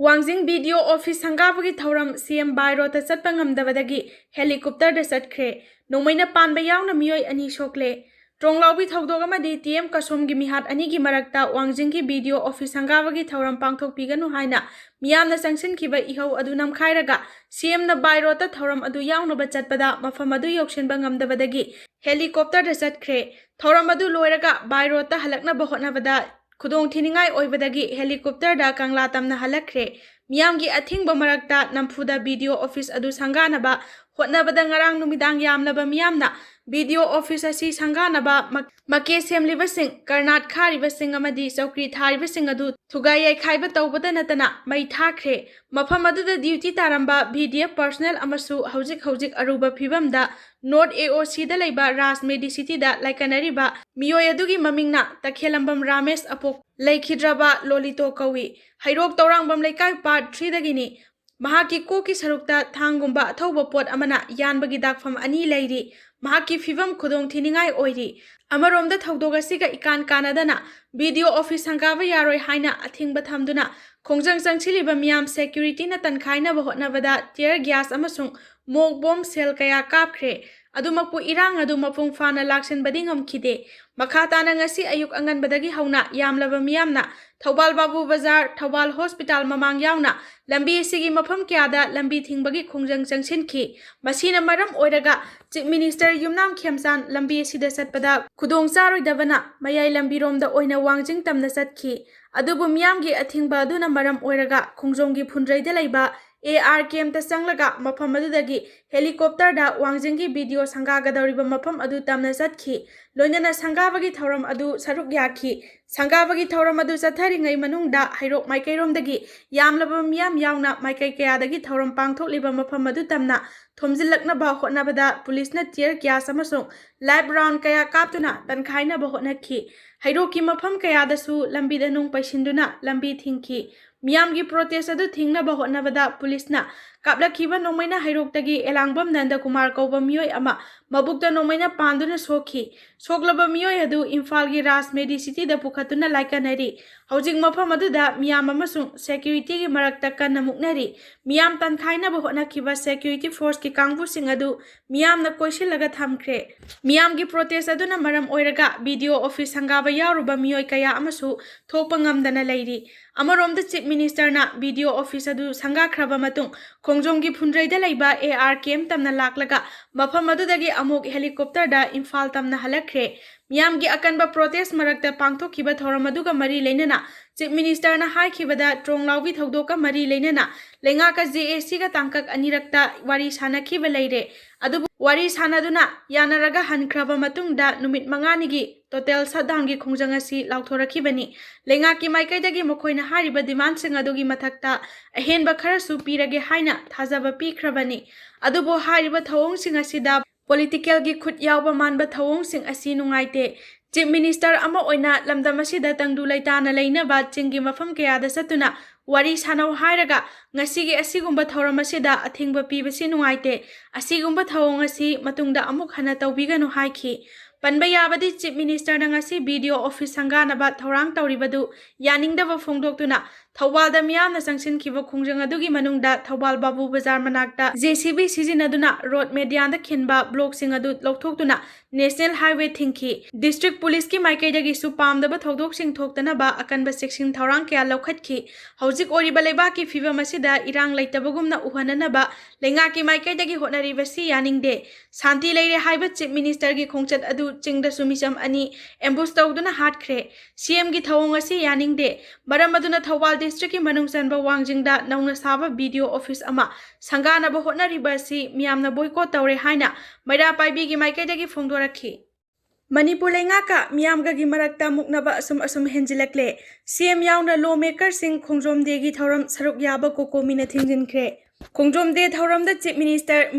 Wangjing video office hangabagi thoram CM Byroad ta chatpa ngamdabadagi helicopter da chatkre nomaina panba yawna miyoi ani sokle Tronglaubi thawdog amadi TM kasomgi mihat ani gi marakta Wangjing gi video office hangabagi thoram pangthok piganu haina miyamna sanction khiba ihau adu namkhairaga CM na Byroad ta thoram adu yawna ba chatpada mafam adu yokshenba ngamdabadagi helicopter da chatkre thoram adu loiraga Byroad ta halakna ba hotnabada Kudong thiningai oibadagi helicopter da kangla tamna halakre miyamgi athingba marakta namfuda video office adu sanganaba hotnabada ngarang numidang yamlaba miyamna video office asi sanganaba make semlibasing karnat kharibasing amadi chokri tharibasing adu thugayai khaiba tawbada natana mai thakre mafam aduda duty taramba video personnel amasu hojik aruba phibamda North AOC da laiba Ras Medicity da laikanariba miyoy adugi mamingna takhelambam Ramesh apok laikhidraba lolito kawi hairok tawrangbam laikai part 3 dagini mahaki koki sarukta thangumba thawba pot amana yanbagi dakfam ani lairi mahaki Fibam khudong thiningai oiri amaromda thawdoga siga ikan kanadana video office hangaba yaroi haina athingba thamduna Khongjom changchiliba miyam security na tankhaina ba hotnabada tear gas amasung mok bomb cell kaya kapkhre adumakpu irang adu mapung fana laksen bading Ngamkhide makata na ngasi ayuk angan badagi hauna yamlaba miyamna Thobal Babu Bazar Thobal Hospital mamang yauna lambi sigi mafam kyada lambi thingbagi Khongjom changchinki masina maram oiraga Chief Minister Yumnam Khemsan lambi sida satpada khudong charoi dabana mayai lambi romda oina Wangjing tamna satki adubu miyamgi athingba aduna maram oiraga Khongjomgi phundraida laiba ARKM ta sanglaga mafam adudagi helicopter da Wangjing gi video sangaga dawriba mafam adu tamna satki loinana sangabagi thoram adu saruk yakhi sangabagi thoram adu sathari ngai manungda hairok maikairomdagi yamlaba miyam yauna maikai kayadagi thoram pangthokliba mafam adu tamna thomjilakna ba hotnabada police na tear gas amasung live round kaya kaptuna tankhaina ba hotnakhi hairoki mafam kayadasu lambida nung paisinduna lambi thingki Miyamgi protest adu thingna ba hotnabada police na kapla khiba nomaina hairoktagi elangbam Nanda Kumar kauba miyoi ama mabukta nomaina panduna sokhi soklaba miyoi adu Imphal gi Ras Medicity da pukhatuna laikanari hojik mafam adu da miyam amasung security gi marakta kanna muknari miyam tankhaina ba hotnakhiba security force ki kangbu sing adu miyam na koisilaga thamkhre miyam gi protest adu na maram oiraga video office hangaba yaruba miyoi kaya amasu thokpa ngamdana lairi amaromda Chief Minister na video office adu sanga khraba matung Khongjom gi phundraida laiba ARKM tamna laklaga mafam adudagi amuk helicopter da Imphal tamna halakre miyam gi akanba protest marakta pangthokhiba thoram aduga mari leinana Chief Minister na haikibada Tronglaubi thawdoka mari leinana lenga ka JAC ga tangkak anirakta wari sanakhiba leire adu wari sanaduna yanaraga hankraba matungda numit manganigi total sadhangi Khongjom asi lauthorakhibani lenga ki maikaidagi mokoina hariba demand sing adugi mathakta ahenba kharasu pirage haina thajaba pikhrabani adubo hariba thawong sing asida political gi khut yawba manba thawong sing asi nungaite Chief Minister ama oina lamdam asida tangdu laitana leinaba chingi mafam kayada satuna wari sanau hairaga ngasigi asigumba thoram asida athingba pibasi nungaite asigumba thawong asi matungda amuk hana tawbiganu haikhi Panba yabadi Chief Minister na ngasi video office sanganaba thorang tawribadu yaningdaba phongdoktuna Thawbalda miyamna sangsinkhiba Khongjom adugi manungda Thobal Babu Bazar manakta JCB sijinaduna road medianda khinba block sing adu lawthoktuna National Highway thingki District Police ki maikaidagi su pamdaba thawdok sing thoktana ba akanba section thorang kya lawkhatkhi hojik oriba leba ki Fibam asida irang laitabagumna uhanana ba lenga ki maikaidagi hotnaribasi yaningde Santi leire haiba Chief Minister gi khongchat adu chingda sumisam ani ambush tawduna hatkhre CM gi thawong asi yaningde maram aduna Thobal district ki manungsanba Wangjing da nauna saba video office ama sangana ba hotnariba si miyamna boycott tawre haina maira paibi gi maikaidagi phongdorakhi Manipur lenga ka miyamga gi marakta muknaba asum henjilakle CM yauna lawmaker sing Khongjom de gi thoram saruk yaba kokomina thingjinkhre Khongjom de thoram da Chief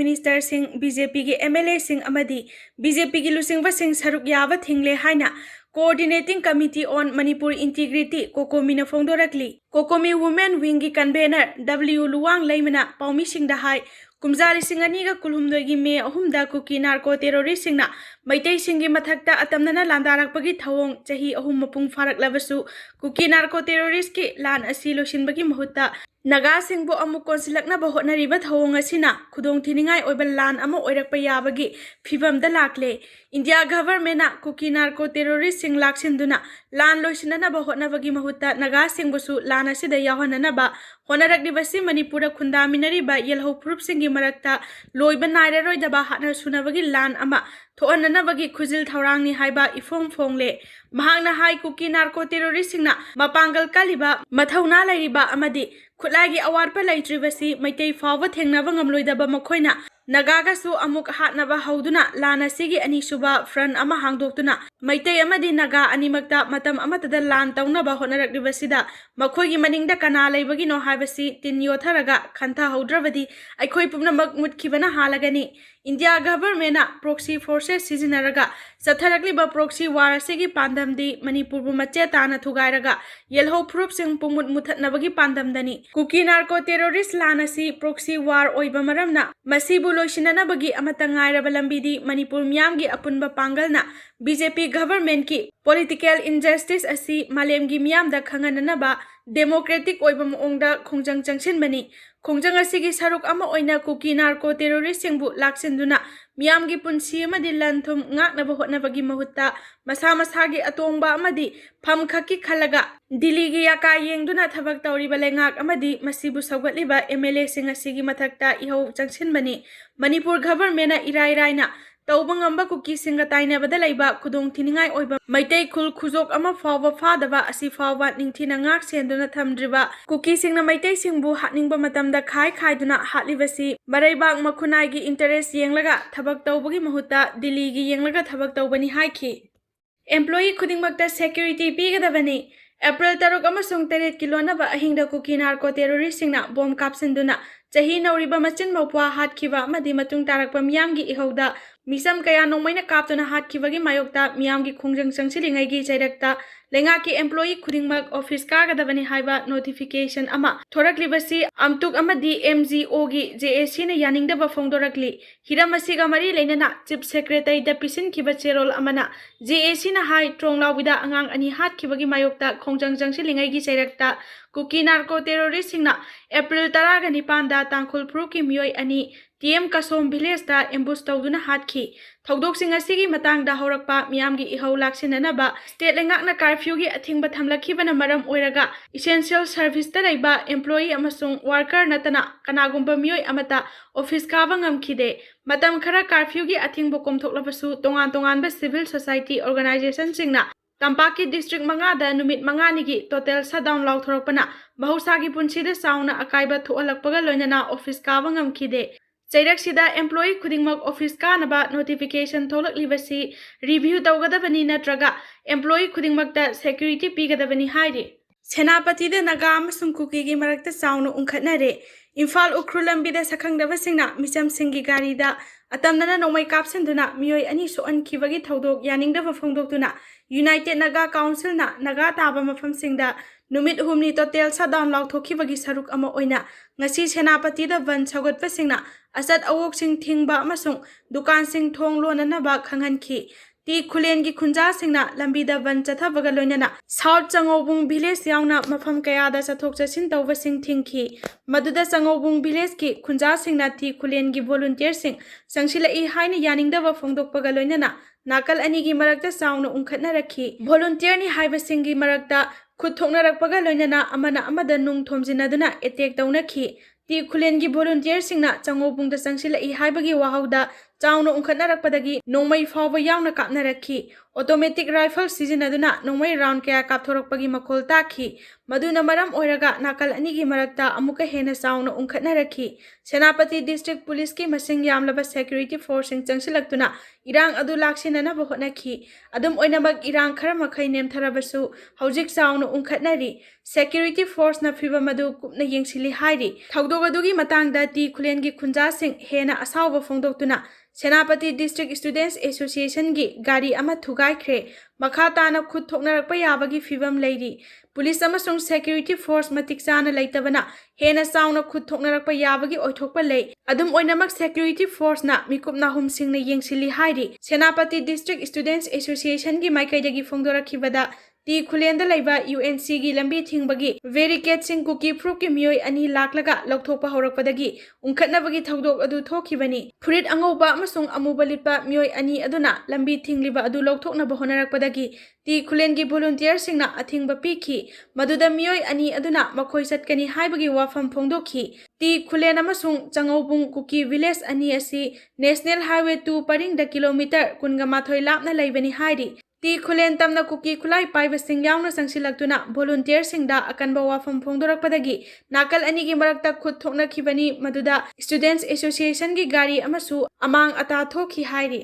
Minister sing BJP gi MLA sing amadi BJP gi lusingba sing saruk yaba thingle haina Coordinating Committee on Manipur Integrity Kokomina Phongdorakli Kokomi Women Wing gi convener W Luwang Laimana Paumi Singda hai Kumjali Singaniga Kulhumdogi Me Ahumda Kuki Narco Terrorist Singna Maitei Singi Mathakta Atamnana Landarakpagi Thawong Chahi Ahum Mapung Farak Lavasu Kuki Narco Terrorist ki Lan Asilo Shinbagi Mahutta Nagasingbu amuk konsilaknaba hotnariba thawong asina khudong thiningai oiba lan ama oirakpa yabagi Fibam da lakle. India government na kuki narco terrorist sing laksinduna lan loisinanaba hotnabagi mahutta Nagasingbusu lan asida yawananaba honarakdibasi Manipura khundaminariba yelho proof singi marakta loiba nairaroidaba hatna sunabagi lan ama thoananabagi khujil thawrangni haiba ifong fongle. Mahangna hai kuki narco terrorist singna mapangal kaliba mathauna lairiba amadi Khulagi awarpa laitribasi maitai fawa thengnaba ngamloidaba makoina Nagagasu amuk hatnaba hauduna lana sigi anisuba front ama hangdoktuna maitai amadi naga animakta matam amatada lan taunaba honarakdibasida makoigi maningda kana laibagi no haibasi tin yotharaga khantha haudravadi aikhoi pumnamak mutkibana halagani India government na proxy forces Sijinaraga Satharakliba proxy war asigi pandamdi Manipur bu mache tana thugairaga yelho proof sing pumut muthatnabagi pandamdani Kuki narco terrorist lanasi proxy war oiba maramna masibu loisinanabagi amata ngairaba lambidi Manipur miyamgi apunba pangalna BJP government ki political injustice asi malemgi miyamda khangananaba democratic oiba maongda khongjang changsinbani Khongjang asigi saruk ama oina kuki narco terrorist singbu laksinduna miyamgi punsi amadi lanthum ngaknaba hotnabagi mahutta masa masagi atongba amadi phamkhaki khalaga Dili yaka yengduna thabak tawriba lengak amadi masibu sawgatliba MLA sing asigi mathakta ihau changsinbani Manipur government na irai-raina Taubangamba kuki singa taina badalaiba kudong tiningai oiba maitai khul khuzok ama fawa fadaba asi fawa ningthina ngak senduna thamdriba kuki singna maitai singbu hatningba matamda khai duna hatlibasi baraibak makhunai gi interest yenglaga thabak tawbagi mahutta Delhi gi yenglaga thabak tawbani haiki employee khudingmakta security pigadabani April 3 amasung 3 kilonaba ahingda kuki narco terrorist singna bomb kapsinduna chahi nauriba machin mawpa hatkhiba amadi matung tarakpa miyamgi ihauda Misam kaya nomaina kaptuna hatkibagi mayokta miyamgi khongjang changsilingai gi chairakta lengaki employee khudingmak office kagadabani haiba notification ama thoraklibasi amtuk amadi MGO gi JAC na yaningdaba phongdorakli hiramasiga mari leinana chief secretary da pisin khiba cherol amana JAC na hai tronglawida angang ani hatkibagi mayokta khongjang changsilingai gi chairakta kuki narco terrorist singna April 19 da tangkhul phru ki miyoi ani TM Kasom village da ambush tawduna hatkhi thawdok sing asigi matang da horakpa miyamgi ihau laksinanaba state lengakna curfew gi athingba thamlakhibana maram oiraga essential service da laiba employee amasung worker natana kanagumba miyoi amata office kaba ngamkhide matam khara curfew gi athingbo komthoklabasu tongan ba civil society organization singna Tampaki district manga da numit manga nigi total shutdown lauthorakpana bahusagi punsida sauna akaiba thoalakpaga loinana office kaba ngamkhide Chairak employee khudingmak office kanaba notification tholaklibasi review tawgadabani natraga employee khudingmakta security pigadabani hairi Senapati da naga amasung kuki gi marakta sauna unkhatnare Imphal ukrulambi da sakhangdaba singna micham singi gari da atamdana nomai kapsinduna miyoi ani so ankibagi thawdok yaningdaba phongdoktuna United Naga Council na naga taba mafam singda numit humni total shutdown lauthokibagi saruk ama oina ngasi Senapati da van sagatpa singna asat awok sing thingba amasung dukan sing thong lonanaba khanghankhi ti khulengi khunja singna lambida van chathabaga loinana South Changobung village yauna mafam kayada chathok chasin tawba sing thingki maduda Changobung village ki khunja singna ti khulengi volunteer sing sangsila I haina yaningdaba phongdokpaga loinana nakal anigi marakta sauna unkhatna rakhi volunteer ni haiba singi marakta khut thoknarakpaga loinana amana amada nung thomjinaduna attack tawnakhi ti khulengi volunteer singna Changobung da sangsila I haibagi wahauda chauna unkhatnarakpadagi nongmai fawa yauna kapnarakhi automatic rifle sijinaduna nongmai round kaya kapthorakpagi makhol takhi maduna maram oiraga nakal anigi marakta amuka hena chauna unkhatnarakhi Senapati district police ki masing yamlaba security force sing changsilaktuna irang adu laksinana ba hotnakhi adum oinabak irang khara makhai nemtharabasu haujik chauna unkhatnari security force na Fibam adu kupna yengsili hairi thawdog adugi matangda ti khulengi khunja sing hena asawba phongdoktuna Senapati District Students Association gi gari ama thugai khre makha tana khut thoknarakpa yabagi Fibam leiri police amasung security force matik chana leitabana hena sauna khut thoknarakpa yabagi oithokpa lei adum oinamak security force na mikupna hum singna yengsili hairi Senapati District Students Association gi maikaidagi phongdorakhibada T खुलेंदा लैबा UNC गी लंबी थिंगबगी वेरिकेट्सिंग cookie proof की मियोय अनि लाखलगा लौथोकपा हौरकपदगी उंखटनबगी थौदोक अदु थोखिबनी फुरिट अंगौबा अमसुंग अमुबा लिटपा मियोय अनि अदुना लंबी थिंगलिबा अदु लौथोकनबा होनरकपदगी टी खुलेंगी वॉलंटियर सिंगना अथिंगबा पीखी मदुदा मियोय अनि अदुना मखोय सटकनी हाइबगी वाफम फोंदोखी टी खुलेन अमसुंग चंगौबुंग कुकी विलेज अनि असि नेशनल हाईवे 2 परिंगदा किलोमीटर 12 लापना लैबनी हाइरी टी खुलेन तमना कुकी खुलाई पाइबसिंग यावना संगसिलक्तुना वॉलंटियर सिंगदा अकनबा वाफम फोंदोरकपदगी नाकल अनिगी मरक्ता खुद थोकनखिबनी मदुदा स्टूडेंट्स एसोसिएशन की गाड़ी अमसु अमांग अता थोखी हाइरी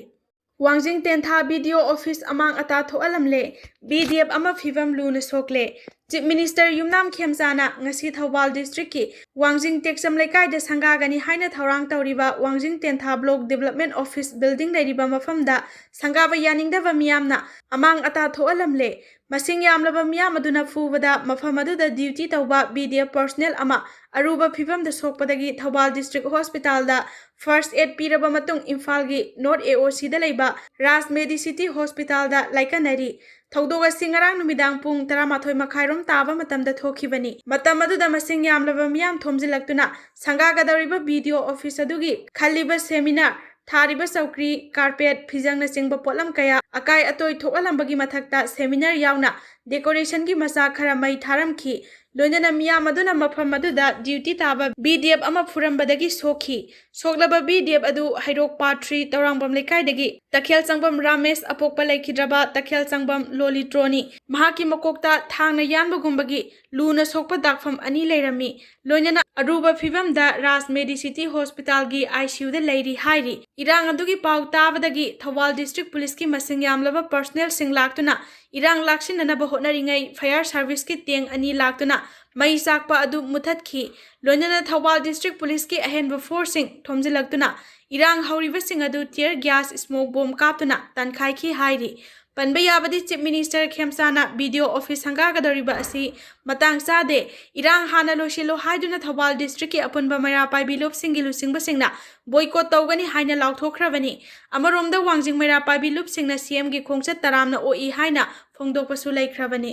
वांगजिंग तेंथा वीडियो ऑफिस अमांग अता थोअलमले BDF अमा फिबम लून सोकले चीफ मिनिस्टर युमनाम खेमचाना ngasi थौबाल डिस्ट्रिक्ट की वांगजिंग टेक्सम लेकाइदा संगागनी हाइना थौरांग तौरिबा Wangjing Tentha block development office building लेरिबा मफमदा संगाबा यानिंगदबा मियामना अमांग अता थोअलमले मसिंग यामलबा मियाम अदुना फुबदा मफम अदुदा ड्यूटी तौबा BDF पर्सनल अमा अरुबा फिबम द सोकपदगी थौबाल डिस्ट्रिक्ट हॉस्पिटल दा फर्स्ट एड पीरबा मतुंग इम्फाल की नॉर्थ AOC दा लैबा राज मेडिसिटी हॉस्पिटल दा लाइकनरी थौदोग सिंगरांग नुमिदांग पुंग 13 मखाइरोम ताबा मतमदा थोखिबनी मतम अदुदा मसिंग यामलबा मियाम थोमजिलक्तुना संगागदौरिबा वीडियो ऑफिस अदुगी खल्लिबा सेमिनार थारिबा चौकरी कार्पेट फिजंगना चिंगबा पोलम कया अकाय अतोय थोअलंबगी मथक्ता सेमिनार यावना डेकोरेशन की मसा खरा मई थारमखी लोइनना मियाम अदुना मफम अदुदा ड्यूटी ताबा BDF अमा फुरमबदगी सोखी सोकलबा BDF अदु हैरोक पार्ट 3 तौरांबम लेकाइदगी तखेल चंगबम रामेश अपोकपा लेखिद्रबा तखेल चंगबम लोलिट्रोनी महाकी मकोकता थांगना यानबगुंबगी लूना सोकपा दाखफम अनि लेरमी लोइनना अरुबा फिबम दा राज मेडिसिटी हॉस्पिटल की ICU दा लेरी हाइरी इरांग अदुगी पाउ ताबदगी थौबाल डिस्ट्रिक्ट पुलिस की मसिंग यामलबा पर्सनल सिंग लाक्तुना इरांग लाक्सिननबा होटनरिङै फायर सर्विस की तेंग अनि लाक्तुना मई चाकपा अदु मुथतखी लोइनना थौबाल डिस्ट्रिक्ट पुलिस की अहेनबा फोर्सिंग थोमजिलक्तुना इरांग हौरिबसिंग अदु टियर गैस स्मोक बॉम्ब कापतुना तनखाइखी हाइरी पनबा याबदी चीफ मिनिस्टर खेमचाना वीडियो ऑफिस संगागदौरिबा असि मतंग चादे इरांग हाना लोसिलो हाइदुना थौबाल डिस्ट्रिक्ट की अपुनबा मैरा पाइबी लुपसिंगी लुसिंगबसिंगना बॉयकॉट तौगनी हाइना लाउथोखरबनी अमरोमदा वांगजिंग मैरा पाइबी लुपसिंगना CM की खोंगचत तरामना ओई हाइना फोंदोकपसु लैख्रबनी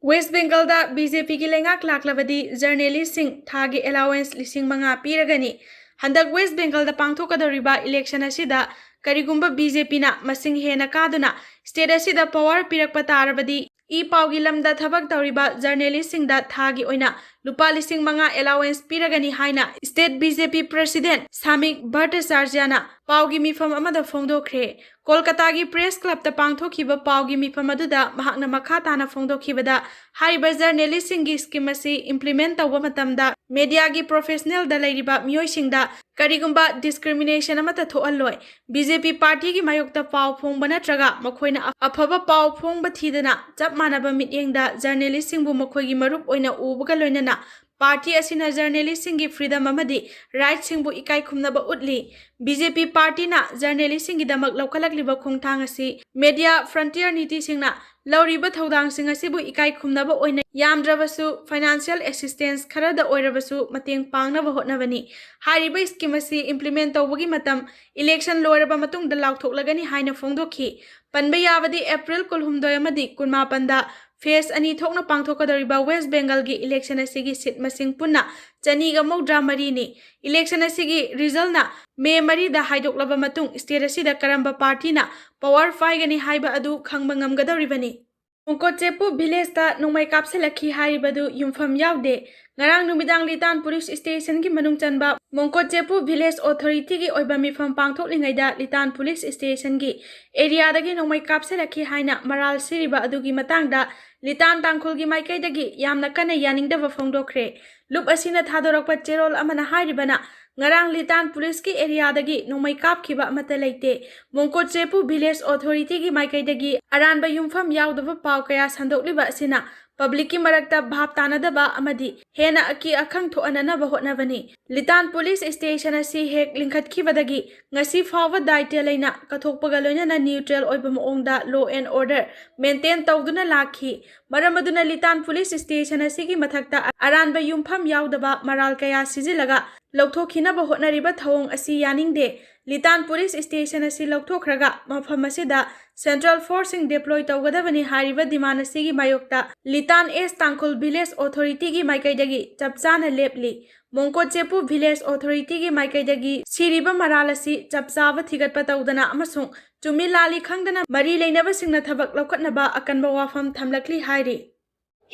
वेस्ट बेंगल दा BJP की लेंगाक लाकलबदी जर्नलिस्ट सिंग थागी अलाउंस 5,000 पीरगनी हंदक वेस्ट बेंगल दा पांगथोकदौरिबा इलेक्शन असिदा करिगुंबा BJP ना मसिंग हेना कादुना स्टेट असिदा पावर पिरकपा तारबदी ई पाउगी लमदा थबक तौरिबा जर्नलिस्ट सिंग दा थागी ओइना लुपा 5,000 अलाउंस पीरगनी हाइना स्टेट BJP प्रेसिडेंट सामिक भट्टाचार्यना पाउगी मिफम अमदा फोंदोखरे कोलकाता की प्रेस क्लब ता पांगथोखिबा पाउगी मिफम अदुदा महाकना मखा ताना फोंदोखिबदा हाइबा जर्नलिस्ट सिंग की स्कीम असि इम्प्लीमेंट तौबा मतमदा मीडिया की प्रोफेशनल दा लैरिबा मियोयसिंगदा करिगुंबा डिस्क्रिमिनेशन अमता थोअल्लोय BJP पार्टी की मायोक्ता पाउ फोंबा नत्रगा मखोइना अफबा पाउ फोंबा थीदना चप मानबा मिटयेंगदा जर्नलिस्ट सिंगबु मखोइगी मरुप ओइना उबगा लोइनना पार्टी असिना जर्नलिस्ट सिंगी फ्रीडम अमदी राइट सिंगबु इकाई खुमनबा उतली BJP पार्टी ना जर्नलिस्ट सिंगी दमक लौखलकलिबा खोंगथांग असि मीडिया फ्रंटियर नीति सिंगना लौरिबा थौदांग सिंग असिबु इकाई खुमनबा ओइना यामद्रबसु फाइनेंशियल असिस्टेंस खरदा ओइरबसु मतेंग पांगनबा होटनबनी हारिबा स्कीम असि इम्प्लीमेंट तौबगी मतम इलेक्शन लोरबा मतुंगदा लाउथोकलगनी हाइना फोंदोखी पनबा याबदी एप्रिल 19 अमदी 19 दा फेस अनि थोकना पांगथोकदौरिबा वेस्ट बेंगल की इलेक्शन असिगी सीट मसिंग पुन्ना 293 नि इलेक्शन असिगी रिजल्टना मे 3 दा हाइदोकलबा मतुंग स्टेट असिदा करंबा पार्टीना पावर फाइगनी हाइबा अदु खंगबा ngamgadauribani Mongkotchepu village ta nongmai kapselakhi haibadu yumfam yaude ngarang numidang Litan police station ki manung chanba Mongkotchepu village authority ki oiba mifam pangthoklingai da Litan police station ki area dagi nongmai kapselakhi haina maral siriba adugi matang da Litan tangkhul gi maikai dagi yamna kana yaningda wa phongdokre lup asina thadorakpa cherol amana hairibana ngarang Litan police ki area dagi nongmai kapkhiba amata leite Mongkotchepu village authority ki maikai dagi aranba yumfam yaudaba paw kaya sandokliba asina public ki marakta bhap tanadaba amadi hena aki akhang thoanana ba hotnabani Litan police station asi hek lingkhatkibadagi ngasi fawa daite leina kathokpaga loina neutral oiba maongda law and order maintain tawduna lakhi maramaduna Litan police station asi ki mathakta aranba yumfam yaudaba maral kaya sijilaga ꯂꯧꯊꯣꯛꯈꯤꯅꯕ ꯍꯣꯠꯅꯔꯤꯕ ꯊꯧꯑꯣꯡ ꯑꯁꯤ ꯌꯥꯅꯤꯡꯗꯦ ꯂꯤꯇꯥꯟ police station ꯑꯁꯤ ꯂꯧꯊꯣꯛꯈ꯭ꯔꯒ ꯃꯐꯝ ꯑꯁꯤꯗ central ꯐꯣꯔꯁꯁꯤꯡ ꯗꯦꯄ꯭ꯂꯣꯏ ꯇꯧꯒꯗꯕꯅꯤ ꯍꯥꯏꯔꯤꯕ ꯗꯤꯃꯥꯟ ꯑꯁꯤꯒꯤ ꯃꯥꯌꯣꯛꯇ ꯂꯤꯇꯥꯟ ꯑꯦꯁ ꯇꯥꯡꯈꯨꯜ ꯚꯤꯂꯦꯖ ꯑꯣꯊꯣꯔꯤꯇꯤꯒꯤ ꯃꯥꯏꯀꯩꯗꯒꯤ ꯆꯞ ꯆꯥꯅ ꯂꯦꯞꯂꯤ ꯃꯣꯡꯀꯣꯠꯆꯦꯄꯨ ꯚꯤꯂꯦꯖ ꯑꯣꯊꯣꯔꯤꯇꯤꯒꯤ ꯃꯥꯏꯀꯩꯗꯒꯤ ꯁꯤꯔꯤꯕ ꯃꯔꯥꯜ ꯑꯁꯤ ꯆꯞ ꯆꯥꯕ ꯊꯤꯒꯠꯄ ꯇꯧꯗꯅ ꯑꯃꯁꯨꯡ ꯆꯨꯝꯃꯤ ꯂꯥꯜꯂꯤ ꯈꯪꯗꯅ ꯃꯔꯤ ꯂꯩꯅꯕꯁꯤꯡꯅ ꯊꯕꯛ ꯂꯧꯈꯠꯅꯕ ꯑꯀꯟꯕ ꯋꯥꯐꯝ ꯊꯝꯂꯛꯂꯤ ꯍꯥꯏꯔꯤ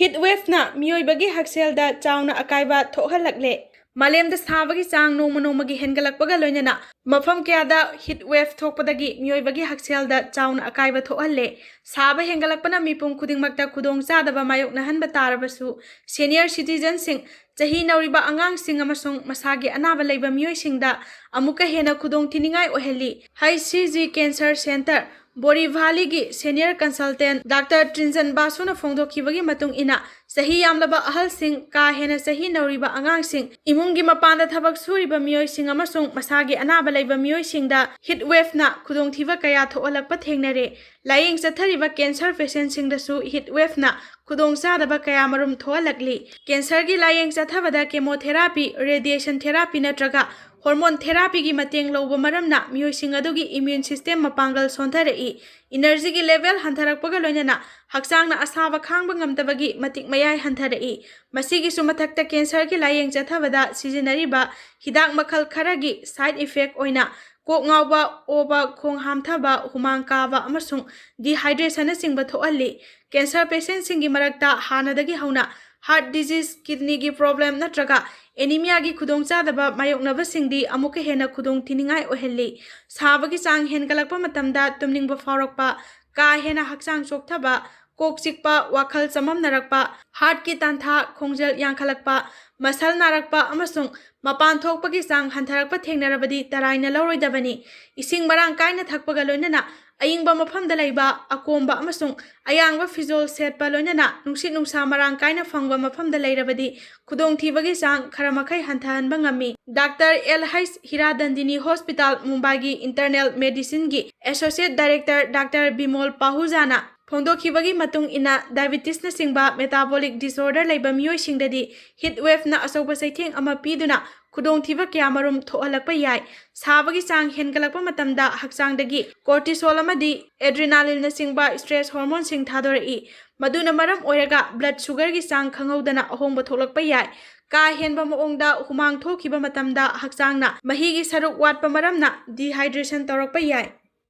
ꯍꯤꯠꯋꯦꯐꯅ ꯃꯤꯑꯣꯏꯕꯒꯤ ꯍꯛꯁꯦꯜꯗ ꯆꯥꯎꯅ ꯑꯀꯥꯏꯕ ꯊꯣꯛꯍꯜꯂꯛꯂꯦ ꯃꯥꯂꯦꯝꯗ ꯁꯥꯕꯒꯤ ꯆꯥꯡ ꯅꯣꯡꯃ ꯅꯣꯡꯃꯒꯤ ꯍꯦꯟꯒꯠꯂꯛꯄꯒ ꯂꯣꯏꯅꯅ ꯃꯐꯝ ꯀꯌꯥꯗ ꯍꯤꯠꯋꯦꯐ ꯊꯣꯛꯄꯗꯒꯤ ꯃꯤꯑꯣꯏꯕꯒꯤ ꯍꯛꯁꯦꯜꯗ ꯆꯥꯎꯅ ꯑꯀꯥꯏꯕ ꯊꯣꯛꯍꯜꯂꯦ ꯁꯥꯕ ꯍꯦꯟꯒꯠꯂꯛꯄꯅ ꯃꯤꯄꯨꯝ ꯈꯨꯗꯤꯡꯃꯛꯇ ꯈꯨꯗꯣꯡꯆꯥꯗꯕ ꯃꯥꯌꯣꯛꯅꯍꯟꯕ ꯇꯥꯔꯕꯁꯨ ꯁꯦꯅꯤꯌꯔ ꯁꯤꯇꯤꯖꯟꯁꯤꯡ ꯆꯍꯤ ꯅꯧꯔꯤꯕ ꯑꯉꯥꯡꯁꯤꯡ ꯑꯃꯁꯨꯡ ꯃꯁꯥꯒꯤ ꯑꯅꯥꯕ ꯂꯩꯕ ꯃꯤꯑꯣꯏꯁꯤꯡꯗ ꯑꯃꯨꯛꯀ ꯍꯦꯟꯅ ꯈꯨꯗꯣꯡꯊꯤꯅꯤꯡꯉꯥꯏ ꯑꯣꯏꯍꯜꯂꯤ HCG ꯀꯦꯟꯁꯔ ꯁꯦꯟꯇꯔ ꯕꯣꯔꯤꯚꯥꯂꯤꯒꯤ ꯁꯦꯅꯤꯌꯔ ꯀꯟꯁꯜꯇꯦꯟꯠ ꯗꯥꯛꯇꯔ ꯇ꯭ꯔꯤꯟꯖꯟ ꯕꯥꯁꯨꯅ ꯐꯣꯡꯗꯣꯛꯈꯤꯕꯒꯤ ꯃꯇꯨꯡ ꯏꯟꯅ ꯆꯍꯤ ꯌꯥꯝꯂꯕ ꯑꯍꯜꯁꯤꯡ ꯀꯥ ꯍꯦꯟꯅ ꯆꯍꯤ ꯅꯧꯔꯤꯕ ꯑꯉꯥꯡꯁꯤꯡ ꯏꯃꯨꯡꯒꯤ ꯃꯄꯥꯟꯗ ꯊꯕꯛ ꯁꯨꯔꯤꯕ ꯃꯤꯑꯣꯏꯁꯤꯡ ꯑꯃꯁꯨꯡ ꯃꯁꯥꯒꯤ ꯑꯅꯥꯕ ꯂꯩꯕ ꯃꯤꯑꯣꯏꯁꯤꯡꯗ ꯍꯤꯠꯋꯦꯐꯅ ꯈꯨꯗꯣꯡꯊꯤꯕ ꯀꯌꯥ ꯊꯣꯛꯍꯜꯂꯛꯄ ꯊꯦꯡꯅꯔꯦ ꯂꯥꯏꯌꯦꯡ ꯆꯠꯊꯔꯤꯕ ꯀꯦꯟꯁꯔ ꯄꯦꯁꯦꯟꯠꯁꯤꯡꯗꯁꯨ ꯍꯤꯠꯋꯦꯐꯅ ꯈꯨꯗꯣꯡꯆꯥꯗꯕ ꯀꯌꯥꯃꯔꯨꯝ ꯊꯣꯛꯍꯜꯂꯛꯂꯤ ꯀꯦꯟꯁꯔꯒꯤ ꯂꯥꯏꯌꯦꯡ ꯆꯠꯊꯕꯗ ꯀꯦꯃꯣꯊꯦꯔꯥꯄꯤ ꯔꯦꯗꯤꯌꯦꯁꯟ ꯊꯦꯔꯥꯄꯤ ꯅꯠꯇ꯭ꯔꯒ ꯍꯣꯔꯃꯣꯟ ꯊꯦꯔꯥꯄꯤꯒꯤ ꯃꯇꯦꯡ ꯂꯧꯕ ꯃꯔꯝꯅ ꯃꯤꯑꯣꯏꯁꯤꯡ ꯑꯗꯨꯒꯤ ꯏꯝꯃ꯭ꯌꯨꯟ ꯁꯤꯁꯇꯦꯝ ꯃꯄꯥꯡꯒꯜ ꯁꯣꯟꯊꯔꯛꯏ ꯏꯅꯔꯖꯤꯒꯤ ꯂꯦꯚꯦꯜ ꯍꯟꯊꯔꯛꯄꯒ ꯂꯣꯏꯅꯅ ꯍꯛꯆꯥꯡꯅ ꯑꯁꯥꯕ ꯈꯥꯡꯕ ꯉꯝꯗꯕꯒꯤ ꯃꯇꯤꯛ ꯃꯌꯥꯏ ꯍꯟꯊꯔꯛꯏ ꯃꯁꯤꯒꯤꯁꯨ ꯃꯊꯛꯇ ꯀꯦꯟꯁꯔꯒꯤ ꯂꯥꯏꯌꯦꯡ ꯆꯠꯊꯕꯗ ꯁꯤꯖꯤꯟꯅꯔꯤꯕ ꯍꯤꯗꯥꯛ ꯃꯈꯜ ꯈꯔꯒꯤ ꯁꯥꯏꯗ ꯏꯐꯦꯛ ꯑꯣꯏꯅ ꯀꯣꯛ ꯉꯥꯎꯕ ꯑꯣꯕ ꯈꯣꯡ ꯍꯥꯝꯊꯕ ꯍꯨꯃꯥꯡ ꯀꯥꯕ ꯑꯃꯁꯨꯡ ꯗꯤꯍꯥꯏꯗ꯭ꯔꯦꯁꯟꯅꯆꯤꯡꯕ ꯊꯣꯛꯍꯜꯂꯤ ꯀꯦꯟꯁꯔ ꯄꯦꯁꯦꯟꯠꯁꯤꯡꯒꯤ ꯃꯔꯛꯇ ꯍꯥꯟꯅꯗꯒꯤ ꯍꯧꯅ ꯍꯥꯔꯠ ꯗꯤꯖꯤꯖ ꯀꯤꯗꯅꯤꯒꯤ ꯄ꯭ꯔꯣꯕ꯭ꯂꯦꯝ ꯅꯠꯇ꯭ꯔꯒ ꯑꯦꯅꯤꯃꯤꯌꯥꯒꯤ ꯈꯨꯗꯣꯡꯆꯥꯗꯕ ꯃꯥꯌꯣꯛꯅꯕꯁꯤꯡꯗꯤ ꯑꯃꯨꯛꯀ ꯍꯦꯟꯅ ꯈꯨꯗꯣꯡꯊꯤꯅꯤꯡꯉꯥꯏ ꯑꯣꯏꯍꯜꯂꯤ ꯁꯥꯕꯒꯤ ꯆꯥꯡ ꯍꯦꯟꯒꯠꯂꯛꯄ ꯃꯇꯝꯗ ꯇꯨꯝꯅꯤꯡꯕ ꯐꯥꯎꯔꯛꯄ ꯀꯥ ꯍꯦꯟꯅ ꯍꯛꯆꯥꯡ ꯆꯣꯛꯊꯕ ꯀꯣꯛ ꯆꯤꯛꯄ ꯋꯥꯈꯜ ꯆꯃꯝꯅꯔꯛꯄ ꯍꯥꯔꯠꯀꯤ ꯇꯥꯟꯊꯥ ꯈꯣꯡꯖꯦꯜ ꯌꯥꯡꯈꯠꯂꯛꯄ ꯃꯁꯜ ꯅꯥꯔꯛꯄ ꯑꯃꯁꯨꯡ ꯃꯄꯥꯟ ꯊꯣꯛꯄꯒꯤ ꯆꯥꯡ ꯍꯟꯊꯔꯛꯄ ꯊꯦꯡꯅꯔꯕꯗꯤ ꯇꯔꯥꯏꯅ ꯂꯧꯔꯣꯏꯗꯕꯅꯤ ꯏꯁꯤꯡ ꯃꯔꯥꯡ ꯀꯥꯏꯅ ꯊꯛꯄꯒ ꯂꯣꯏꯅꯅ ꯑꯏꯪꯕ ꯃꯐꯝꯗ ꯂꯩꯕ ꯑꯀꯣꯝꯕ ꯑꯃꯁꯨꯡ ꯑꯌꯥꯡꯕ ꯐꯤꯖꯣꯜ ꯁꯦꯠꯄ ꯂꯣꯏꯅꯅ ꯅꯨꯡꯁꯤꯠ ꯅꯨꯡꯁꯥ ꯃꯔꯥꯡ ꯀꯥꯏꯅ ꯐꯪꯕ ꯃꯐꯝꯗ ꯂꯩꯔꯕꯗꯤ ꯈꯨꯗꯣꯡꯊꯤꯕꯒꯤ ꯆꯥꯡ ꯈꯔ ꯃꯈꯩ ꯍꯟꯊꯍꯟꯕ ꯉꯝꯃꯤ ꯗꯥꯛꯇꯔ LH ꯍꯤꯔꯥꯗꯟꯗꯤꯅꯤ ꯍꯣꯁꯄꯤꯇꯥꯜ ꯃꯨꯝꯕꯥꯏꯒꯤ internal ꯃꯦꯗꯤꯁꯤꯟꯒꯤ associate director doctor Bimol ꯄꯥꯍꯨꯖꯥꯅ ꯐꯣꯡꯗꯣꯛꯈꯤꯕꯒꯤ ꯃꯇꯨꯡ ꯏꯟꯅ ꯗꯥꯏꯕꯦꯇꯤꯁꯅꯆꯤꯡꯕ ꯃꯦꯇꯥꯕꯣꯂꯤꯛ ꯗꯤꯁꯑꯣꯔꯗꯔ ꯂꯩꯕ ꯃꯤꯑꯣꯏꯁꯤꯡꯗꯗꯤ ꯍꯤꯠꯋꯦꯐꯅ ꯑꯆꯧꯕ ꯆꯩꯊꯦꯡ ꯑꯃ ꯄꯤꯗꯨꯅ ꯈꯨꯗꯣꯡꯊꯤꯕ ꯀꯌꯥꯃꯔꯨꯝ ꯊꯣꯛꯍꯜꯂꯛꯄ ꯌꯥꯏ ꯁꯥꯕꯒꯤ ꯆꯥꯡ ꯍꯦꯟꯒꯠꯂꯛꯄ ꯃꯇꯝꯗ ꯍꯛꯆꯥꯡꯗꯒꯤ ꯀꯣꯔꯇꯤꯁꯣꯜ ꯑꯃꯗꯤ ꯑꯦꯗ꯭ꯔꯤꯅꯥꯂꯤꯟꯅꯆꯤꯡꯕ ꯁ꯭ꯇ꯭ꯔꯦꯁ ꯍꯣꯔꯃꯣꯟꯁꯤꯡ ꯊꯥꯗꯣꯔꯛꯏ ꯃꯗꯨꯅ ꯃꯔꯝ ꯑꯣꯏꯔꯒ ꯕ꯭ꯂꯗ ꯁꯨꯒꯔꯒꯤ ꯆꯥꯡ ꯈꯪꯍꯧꯗꯅ ꯑꯍꯣꯡꯕ ꯊꯣꯛꯂꯛꯄ ꯌꯥꯏ ꯀꯥ ꯍꯦꯟꯕ ꯃꯑꯣꯡꯗ ꯍꯨꯃꯥꯡ ꯊꯣꯛꯈꯤꯕ ꯃꯇꯝꯗ ꯍꯛꯆꯥꯡꯅ ꯃꯍꯤꯒꯤ ꯁꯔꯨꯛ ꯋꯥꯠꯄ ꯃꯔꯝꯅ ꯗꯤꯍꯥꯏꯗ꯭ꯔꯦꯁꯟ ꯇꯧꯔꯛꯄ ꯌꯥꯏ